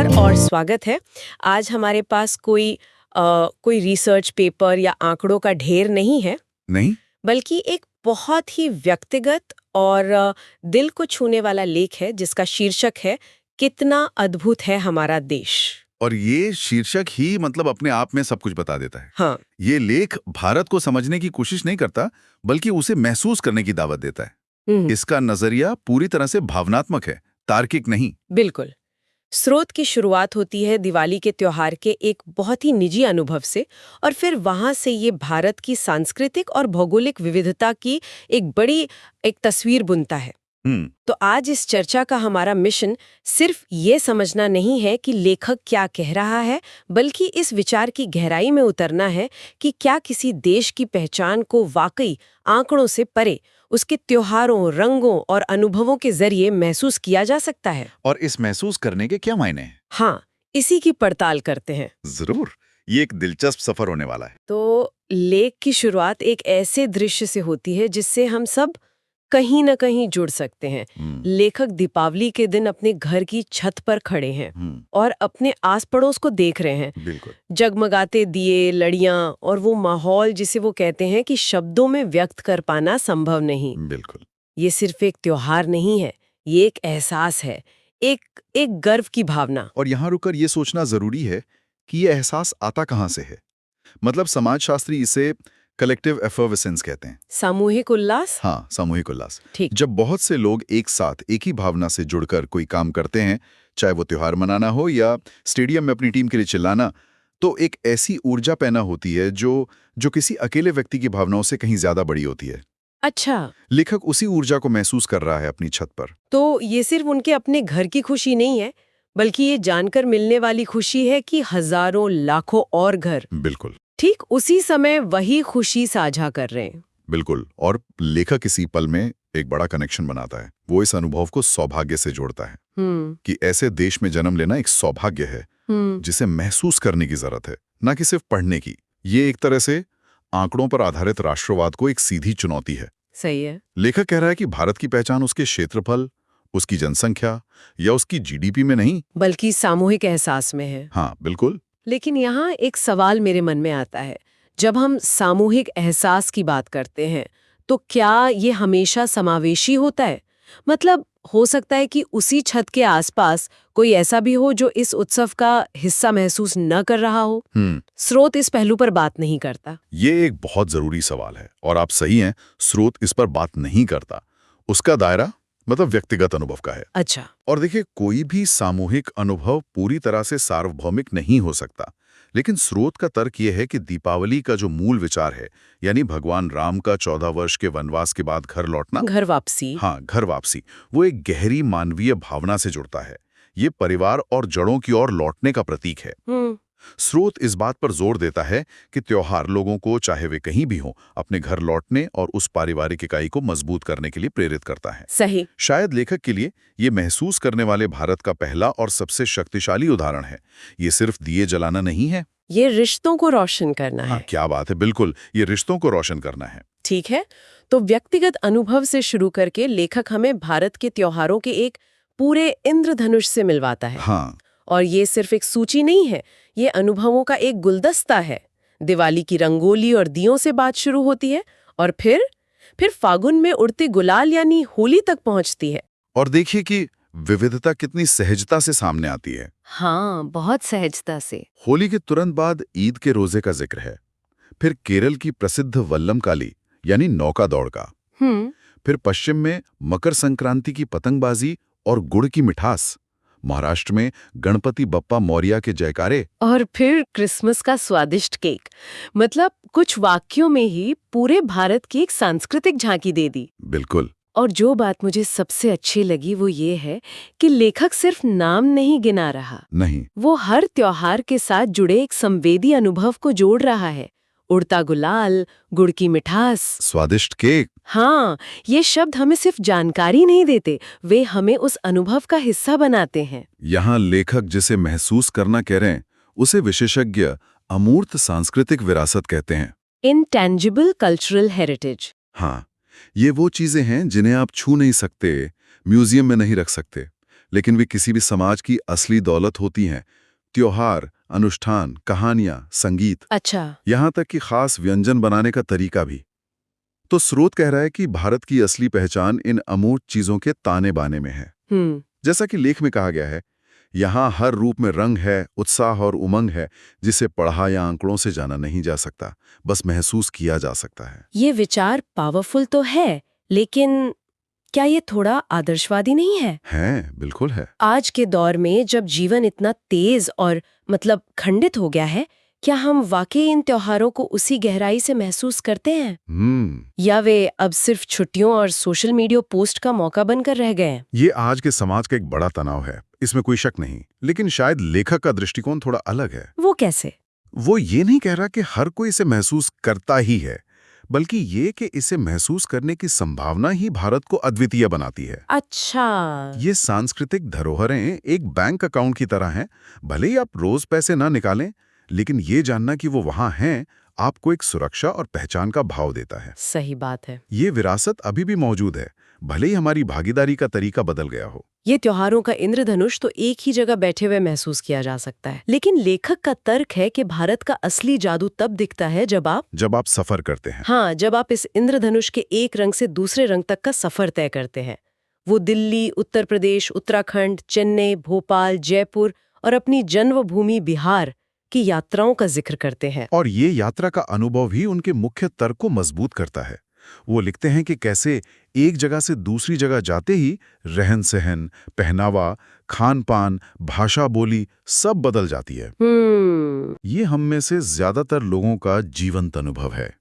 नमस्कार और स्वागत है। आज हमारे पास कोई रिसर्च पेपर या आंकड़ों का ढेर नहीं है, नहीं? बल्कि एक बहुत ही व्यक्तिगत और दिल को छूने वाला लेख है जिसका शीर्षक है कितना अद्भुत है हमारा देश। और ये शीर्षक ही मतलब अपने आप में सब कुछ बता देता है। हाँ। ये लेख भारत को समझने की कोशिश नहीं करता, बल्कि उसे महसूस करने की दावत देता है। इसका नजरिया पूरी तरह से भावनात्मक है, तार्किक नहीं। बिल्कुल। स्रोत की शुरुआत होती है दिवाली के त्योहार के एक बहुत ही निजी अनुभव से, और फिर वहां से ये भारत की सांस्कृतिक और भौगोलिक विविधता की एक तस्वीर बुनता है। तो आज इस चर्चा का हमारा मिशन सिर्फ ये समझना नहीं है कि लेखक क्या कह रहा है, बल्कि इस विचार की गहराई में उतरना है कि क्या किसी देश की पहचान को वाकई आंकड़ों से परे उसके त्योहारों, रंगों और अनुभवों के जरिए महसूस किया जा सकता है। और इस महसूस करने के क्या मायने हैं? हाँ, इसी की पड़ताल करते हैं। जरूर, ये एक दिलचस्प सफर होने वाला है। तो लेख की शुरुआत एक ऐसे दृश्य से होती है जिससे हम सब कहीं न कहीं जुड़ सकते हैं। लेखक दीपावली के दिन अपने घर की छत पर खड़े हैं और अपने आस पड़ोस को देख रहे हैं। बिल्कुल। जगमगाते दिए, लड़ियां और वो माहौल जिसे वो कहते हैं कि शब्दों में व्यक्त कर पाना संभव नहीं। बिल्कुल। ये सिर्फ एक त्योहार नहीं है, ये एक एहसास है, एक गर्व की भावना। और यहाँ रुककर ये सोचना जरूरी है कि ये एहसास आता कहाँ से है। मतलब समाजशास्त्री इसे कलेक्टिव एफर्वेसेंस कहते हैं। सामूहिक उल्लास। हाँ, सामूहिक उल्लास। ठीक। जब बहुत से लोग एक साथ एक ही भावना से जुड़कर कोई काम करते हैं, चाहे वो त्योहार मनाना हो या स्टेडियम में अपनी टीम के लिए चिल्लाना, तो एक ऐसी ऊर्जा पैदा होती है जो किसी अकेले व्यक्ति की भावनाओं से कहीं ज्यादा बड़ी होती है। अच्छा। लेखक उसी ऊर्जा को महसूस कर रहा है अपनी छत पर। तो ये सिर्फ उनके अपने घर की खुशी नहीं है, बल्कि ये जानकर मिलने वाली खुशी है कि हजारों लाखों और घर बिल्कुल ठीक उसी समय वही खुशी साझा कर रहे हैं। बिल्कुल। और लेखक इसी पल में एक बड़ा कनेक्शन बनाता है। वो इस अनुभव को सौभाग्य से जोड़ता है कि ऐसे देश में जन्म लेना एक सौभाग्य है जिसे महसूस करने की जरूरत है, ना कि सिर्फ पढ़ने की। ये एक तरह से आंकड़ों पर आधारित राष्ट्रवाद को एक सीधी चुनौती है। सही है। लेखक कह रहा है कि भारत की पहचान उसके क्षेत्रफल, उसकी जनसंख्या या उसकी जीडीपी में नहीं, बल्कि सामूहिक एहसास में है। हाँ बिल्कुल। लेकिन यहाँ एक सवाल मेरे मन में आता है, जब हम सामूहिक एहसास की बात करते हैं तो क्या ये हमेशा समावेशी होता है? मतलब हो सकता है कि उसी छत के आसपास कोई ऐसा भी हो जो इस उत्सव का हिस्सा महसूस न कर रहा हो। स्रोत इस पहलू पर बात नहीं करता। ये एक बहुत जरूरी सवाल है और आप सही हैं, स्रोत इस पर बात नहीं करता। उसका दायरा मतलब व्यक्तिगत अनुभव का है। अच्छा। और देखिए, कोई भी सामूहिक अनुभव पूरी तरह से सार्वभौमिक नहीं हो सकता, लेकिन स्रोत का तर्क यह है कि दीपावली का जो मूल विचार है, यानी भगवान राम का 14 वर्ष के वनवास के बाद घर लौटना, घर वापसी। हाँ, घर वापसी, वो एक गहरी मानवीय भावना से जुड़ता है। ये परिवार और जड़ों की ओर लौटने का प्रतीक है। स्रोत इस बात पर जोर देता है कि त्योहार लोगों को, चाहे वे कहीं भी हों, अपने घर लौटने और उस पारिवारिक इकाई को मजबूत करने के लिए प्रेरित करता है। सही। शायद लेखक के लिए ये महसूस करने वाले भारत का पहला और सबसे शक्तिशाली उदाहरण है। ये सिर्फ दिए जलाना नहीं है, ये रिश्तों को रोशन करना है। हाँ, क्या बात है, बिल्कुल, ये रिश्तों को रोशन करना है। ठीक है, तो व्यक्तिगत अनुभव से शुरू करके लेखक हमें भारत के त्योहारों के एक पूरे इंद्रधनुष से मिलवाता है। हाँ। और ये सिर्फ एक सूची नहीं है, ये अनुभवों का एक गुलदस्ता है। दिवाली की रंगोली और दियों से बात शुरू होती है और फिर फागुन में उड़ते गुलाल यानी होली तक पहुंचती है। और देखिए कि विविधता कितनी सहजता से सामने आती है। हाँ, बहुत सहजता से। होली के तुरंत बाद ईद के रोजे का जिक्र है, फिर केरल की प्रसिद्ध वल्लमकाली यानी नौका दौड़ का, फिर पश्चिम में मकर संक्रांति की पतंगबाजी और गुड़ की मिठास, महाराष्ट्र में गणपति बप्पा मौर्या के जयकारे, और फिर क्रिसमस का स्वादिष्ट केक। मतलब कुछ वाक्यों में ही पूरे भारत की एक सांस्कृतिक झांकी दे दी। बिल्कुल। और जो बात मुझे सबसे अच्छी लगी वो ये है कि लेखक सिर्फ नाम नहीं गिना रहा, नहीं, वो हर त्योहार के साथ जुड़े एक संवेदी अनुभव को जोड़ रहा है। उड़ता गुलाल, गुड़ की मिठास, स्वादिष्ट केक। हाँ, ये शब्द हमें सिर्फ जानकारी नहीं देते, वे हमें उस अनुभव का हिस्सा बनाते हैं। यहाँ लेखक जिसे महसूस करना कह रहे हैं, उसे विशेषज्ञ अमूर्त सांस्कृतिक विरासत कहते हैं। Intangible cultural heritage. हाँ, ये वो चीजें हैं जिन्हें आप छू नहीं सकते, म्यूजियम में नहीं रख सकते, लेकिन वे किसी भी समाज की असली दौलत होती हैं। त्योहार, अनुष्ठान, कहानियां, संगीत, अच्छा। यहाँ तक कि खास व्यंजन बनाने का तरीका भी। तो स्रोत कह रहा है कि भारत की असली पहचान इन अमूर्त चीजों के ताने बाने में है। जैसा कि लेख में कहा गया है, यहाँ हर रूप में रंग है, उत्साह और उमंग है, जिसे पढ़ा या आंकड़ों से जाना नहीं जा सकता, बस महसूस किया जा सकता है। ये विचार पावरफुल तो है, लेकिन क्या ये थोड़ा आदर्शवादी नहीं है? है, बिल्कुल है। आज के दौर में जब जीवन इतना तेज और खंडित हो गया है, क्या हम वाकई इन त्योहारों को उसी गहराई से महसूस करते हैं? या वे अब सिर्फ छुट्टियों और सोशल मीडिया पोस्ट का मौका बनकर रह गए हैं? ये आज के समाज का एक बड़ा तनाव है, इसमें कोई शक नहीं। लेकिन शायद लेखक का दृष्टिकोण थोड़ा अलग है। वो कैसे? वो ये नहीं कह रहा कि हर कोई इसे महसूस करता ही है, बल्कि ये कि इसे महसूस करने की संभावना ही भारत को अद्वितीय बनाती है। अच्छा। ये सांस्कृतिक धरोहरें एक बैंक अकाउंट की तरह हैं। भले ही आप रोज पैसे ना निकालें, लेकिन ये जानना कि वो वहां हैं, आपको एक सुरक्षा और पहचान का भाव देता है। सही बात है। ये विरासत अभी भी मौजूद है, भले ही हमारी भागीदारी का तरीका बदल गया हो। ये त्योहारों का इंद्रधनुष तो एक ही जगह बैठे हुए महसूस किया जा सकता है, लेकिन लेखक का तर्क है कि भारत का असली जादू तब दिखता है जब आप सफर करते हैं। हाँ, जब आप इस इंद्रधनुष के एक रंग से दूसरे रंग तक का सफर तय करते हैं। वो दिल्ली, उत्तर प्रदेश, उत्तराखंड, चेन्नई, भोपाल, जयपुर और अपनी जन्मभूमि बिहार की यात्राओं का जिक्र करते हैं। और ये यात्रा का अनुभव ही उनके मुख्य तर्क को मजबूत करता है। वो लिखते हैं कि कैसे एक जगह से दूसरी जगह जाते ही रहन सहन, पहनावा, खान पान, भाषा बोली सब बदल जाती है। ये हम में से ज्यादातर लोगों का जीवंत अनुभव है।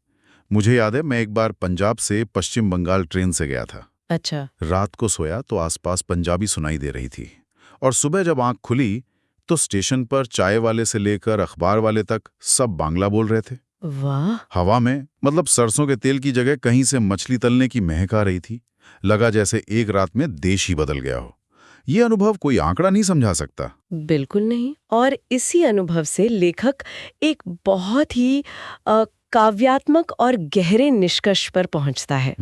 मुझे याद है, मैं एक बार पंजाब से पश्चिम बंगाल ट्रेन से गया था। अच्छा। रात को सोया तो आसपास पंजाबी सुनाई दे रही थी, और सुबह जब आंख खुली तो स्टेशन पर चाय वाले से लेकर अखबार वाले तक सब बांग्ला बोल रहे थे। वाह। हवा में सरसों के तेल की जगह कहीं से मछली तलने की महक आ रही थी। लगा जैसे एक रात में देश ही बदल गया हो। ये अनुभव कोई आंकड़ा नहीं समझा सकता। बिल्कुल नहीं। और इसी अनुभव से लेखक एक बहुत ही काव्यात्मक और गहरे निष्कर्ष पर पहुंचता है।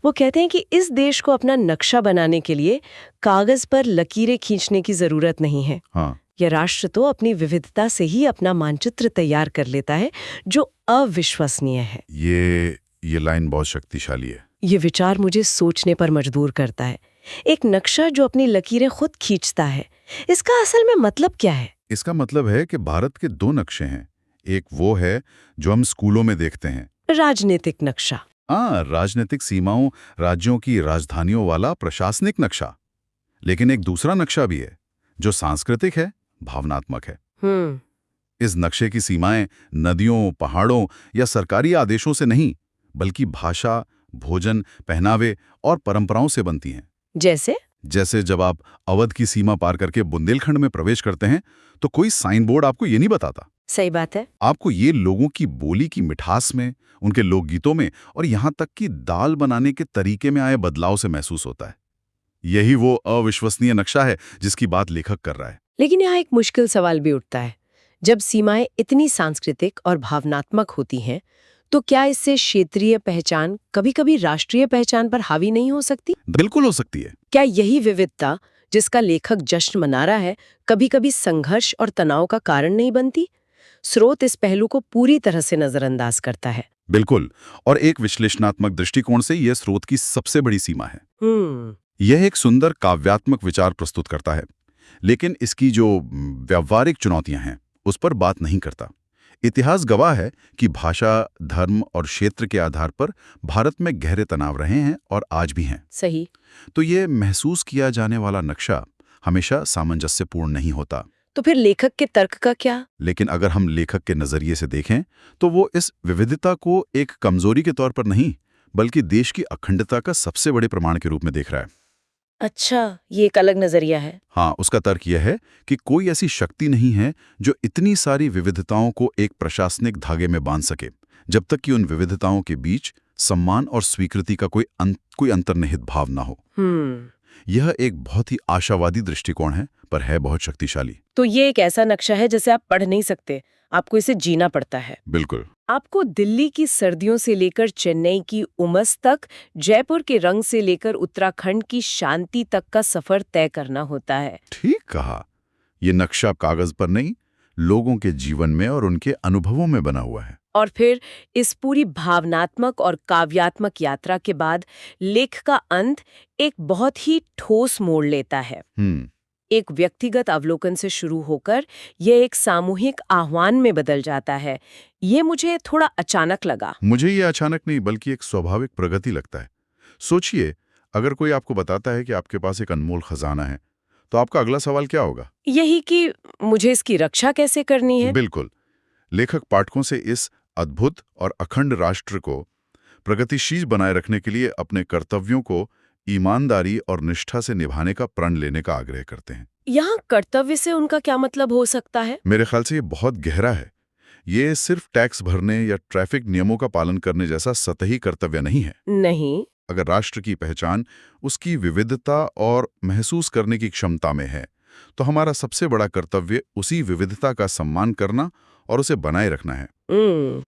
वो कहते हैं कि इस देश को अपना नक्शा बनाने के लिए कागज पर लकीरें खींचने की जरूरत नहीं है। हाँ। यह राष्ट्र तो अपनी विविधता से ही अपना मानचित्र तैयार कर लेता है, जो अविश्वसनीय है। ये लाइन बहुत शक्तिशाली है। ये विचार मुझे सोचने पर मजबूर करता है। एक नक्शा जो अपनी लकीरें खुद खींचता है, इसका असल में मतलब क्या है? इसका मतलब है कि भारत के दो नक्शे हैं। एक वो है जो हम स्कूलों में देखते हैं, राजनीतिक नक्शा। राजनीतिक सीमाओं, राज्यों की राजधानियों वाला प्रशासनिक नक्शा। लेकिन एक दूसरा नक्शा भी है जो सांस्कृतिक है, भावनात्मक है। इस नक्शे की सीमाएं नदियों, पहाड़ों या सरकारी आदेशों से नहीं, बल्कि भाषा, भोजन, पहनावे और परंपराओं से बनती हैं। जैसे जब आप अवध की सीमा पार करके बुंदेलखंड में प्रवेश करते हैं, तो कोई साइन बोर्ड आपको ये नहीं बताता। सही बात है। आपको ये लोगों की बोली की मिठास में, उनके लोकगीतों में और यहाँ तक कि दाल बनाने के तरीके में आए बदलाव से महसूस होता है। यही वो अविश्वसनीय नक्शा है जिसकी बात लेखक कर रहा है। लेकिन यहाँ एक मुश्किल सवाल भी उठता है। जब सीमाएं इतनी सांस्कृतिक और भावनात्मक होती हैं, तो क्या इससे क्षेत्रीय पहचान कभी-कभी राष्ट्रीय पहचान पर हावी नहीं हो सकती? बिल्कुल हो सकती है। क्या यही विविधता जिसका लेखक जश्न मना रहा है, कभी-कभी संघर्ष और तनाव का कारण नहीं बनती? स्रोत इस पहलू को पूरी तरह से नजरअंदाज करता है। बिल्कुल। और एक विश्लेषणात्मक दृष्टिकोण से यह स्रोत की सबसे बड़ी सीमा है। यह एक सुंदर काव्यात्मक विचार प्रस्तुत करता है, लेकिन इसकी जो व्यावहारिक चुनौतियां हैं उस पर बात नहीं करता। इतिहास गवाह है कि भाषा, धर्म और क्षेत्र के आधार पर भारत में गहरे तनाव रहे हैं और आज भी हैं। सही। तो ये महसूस किया जाने वाला नक्शा हमेशा सामंजस्यपूर्ण नहीं होता। तो फिर लेखक के तर्क का क्या? लेकिन अगर हम लेखक के नजरिए से देखें, तो वो इस विविधता को एक कमजोरी के तौर पर नहीं, बल्कि देश की अखंडता का सबसे बड़े प्रमाण के रूप में देख रहा है। अच्छा, ये एक अलग नजरिया है। हाँ, उसका तर्क यह है कि कोई ऐसी शक्ति नहीं है जो इतनी सारी विविधताओं को एक प्रशासनिक धागे में बांध सके, जब तक कि उन विविधताओं के बीच सम्मान और स्वीकृति का कोई अंतर्निहित भाव ना हो। यह एक बहुत ही आशावादी दृष्टिकोण है, पर है बहुत शक्तिशाली। तो ये एक ऐसा नक्शा है जिसे आप पढ़ नहीं सकते, आपको इसे जीना पड़ता है। बिल्कुल। आपको दिल्ली की सर्दियों से लेकर चेन्नई की उमस तक, जयपुर के रंग से लेकर उत्तराखंड की शांति तक का सफर तय करना होता है। ठीक कहा। ये नक्शा कागज पर नहीं, लोगों के जीवन में और उनके अनुभवों में बना हुआ है। और फिर इस पूरी भावनात्मक और काव्यात्मक यात्रा के बाद लेख का अंत एक बहुत ही ठोस मोड़ लेता है। एक व्यक्तिगत अवलोकन से शुरू होकर यह एक सामूहिक आह्वान में बदल जाता है। ये मुझे थोड़ा अचानक लगा। मुझे ये अचानक नहीं, बल्कि एक स्वाभाविक प्रगति लगता है। सोचिए, अगर कोई आपको बताता है कि आपके पास एक अनमोल खजाना है, तो आपका अगला सवाल क्या होगा? यही कि मुझे इसकी रक्षा कैसे करनी है। बिल्कुल। लेखक पाठकों से इस अद्भुत और अखंड राष्ट्र को प्रगतिशील बनाए रखने के लिए अपने कर्तव्यों को ईमानदारी और निष्ठा से निभाने का प्रण लेने का आग्रह करते हैं। यहाँ कर्तव्य से उनका क्या मतलब हो सकता है? मेरे ख्याल से ये बहुत गहरा है। ये सिर्फ टैक्स भरने या ट्रैफिक नियमों का पालन करने जैसा सतही कर्तव्य नहीं है। नहीं। अगर राष्ट्र की पहचान उसकी विविधता और महसूस करने की क्षमता में है, तो हमारा सबसे बड़ा कर्तव्य उसी विविधता का सम्मान करना और उसे बनाए रखना है।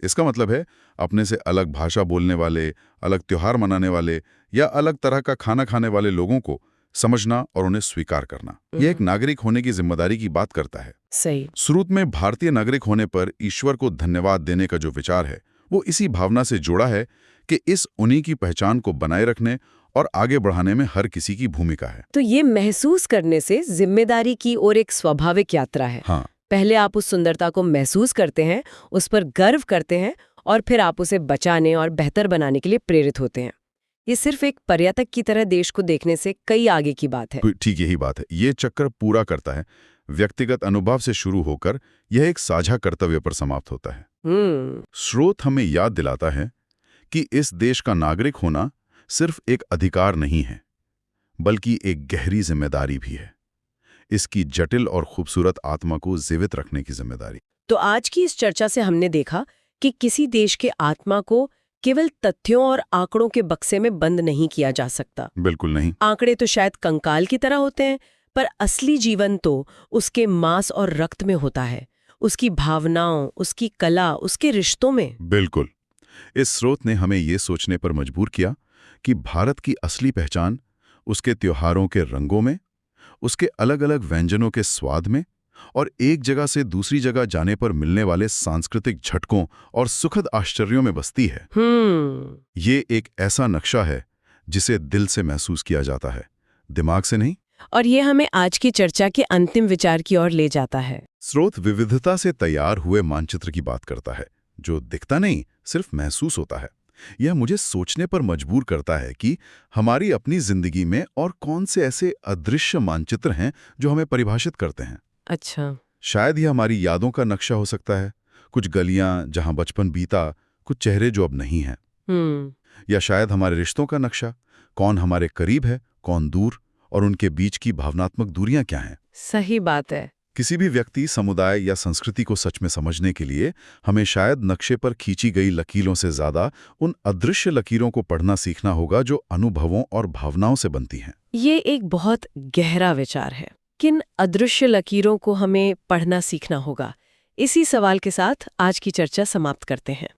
इसका मतलब है अपने से अलग भाषा बोलने वाले, अलग त्योहार मनाने वाले या अलग तरह का खाना खाने वाले लोगों को समझना और उन्हें स्वीकार करना। यह एक नागरिक होने की जिम्मेदारी की बात करता है। सही। शुरू में भारतीय नागरिक होने पर ईश्वर को धन्यवाद देने का जो विचार है, वो इसी भावना से जुड़ा है कि इस उन्हीं की पहचान को बनाए रखने और आगे बढ़ाने में हर किसी की भूमिका है। तो ये महसूस करने से जिम्मेदारी की ओर एक स्वाभाविक यात्रा है। हाँ। पहले आप उस सुंदरता को महसूस करते हैं, उस पर गर्व करते हैं, और फिर आप उसे बचाने और बेहतर बनाने के लिए प्रेरित होते हैं। ये सिर्फ एक पर्यटक की तरह देश को देखने से कई आगे की बात है। ठीक यही बात है। ये चक्र पूरा करता है। व्यक्तिगत अनुभव से शुरू होकर यह एक साझा कर्तव्य पर समाप्त होता है। स्रोत हमें याद दिलाता है कि इस देश का नागरिक होना सिर्फ एक अधिकार नहीं है, बल्कि एक गहरी जिम्मेदारी भी है। इसकी जटिल और खूबसूरत आत्मा को जीवित रखने की जिम्मेदारी। तो आज की इस चर्चा से हमने देखा कि किसी देश के आत्मा को केवल तथ्यों और आंकड़ों के बक्से में बंद नहीं किया जा सकता। बिल्कुल नहीं। आंकड़े तो शायद कंकाल की तरह होते हैं, पर असली जीवन तो उसके मांस और रक्त में होता है, उसकी भावनाओं, उसकी कला, उसके रिश्तों में। बिल्कुल। इस स्रोत ने हमें ये सोचने पर मजबूर किया कि भारत की असली पहचान उसके त्योहारों के रंगों में, उसके अलग अलग व्यंजनों के स्वाद में और एक जगह से दूसरी जगह जाने पर मिलने वाले सांस्कृतिक झटकों और सुखद आश्चर्यों में बसती है। ये एक ऐसा नक्शा है जिसे दिल से महसूस किया जाता है, दिमाग से नहीं। और ये हमें आज की चर्चा के अंतिम विचार की ओर ले जाता है। स्रोत विविधता से तैयार हुए मानचित्र की बात करता है, जो दिखता नहीं, सिर्फ महसूस होता है। यह मुझे सोचने पर मजबूर करता है कि हमारी अपनी जिंदगी में और कौन से ऐसे अदृश्य मानचित्र हैं जो हमें परिभाषित करते हैं। अच्छा। शायद यह हमारी यादों का नक्शा हो सकता है, कुछ गलियां जहां बचपन बीता, कुछ चेहरे जो अब नहीं हैं। या शायद हमारे रिश्तों का नक्शा, कौन हमारे करीब है, कौन दूर, और उनके बीच की भावनात्मक दूरियां क्या हैं। सही बात है। किसी भी व्यक्ति, समुदाय या संस्कृति को सच में समझने के लिए हमें शायद नक्शे पर खींची गई लकीरों से ज्यादा उन अदृश्य लकीरों को पढ़ना सीखना होगा जो अनुभवों और भावनाओं से बनती हैं। ये एक बहुत गहरा विचार है। किन अदृश्य लकीरों को हमें पढ़ना सीखना होगा? इसी सवाल के साथ आज की चर्चा समाप्त करते हैं।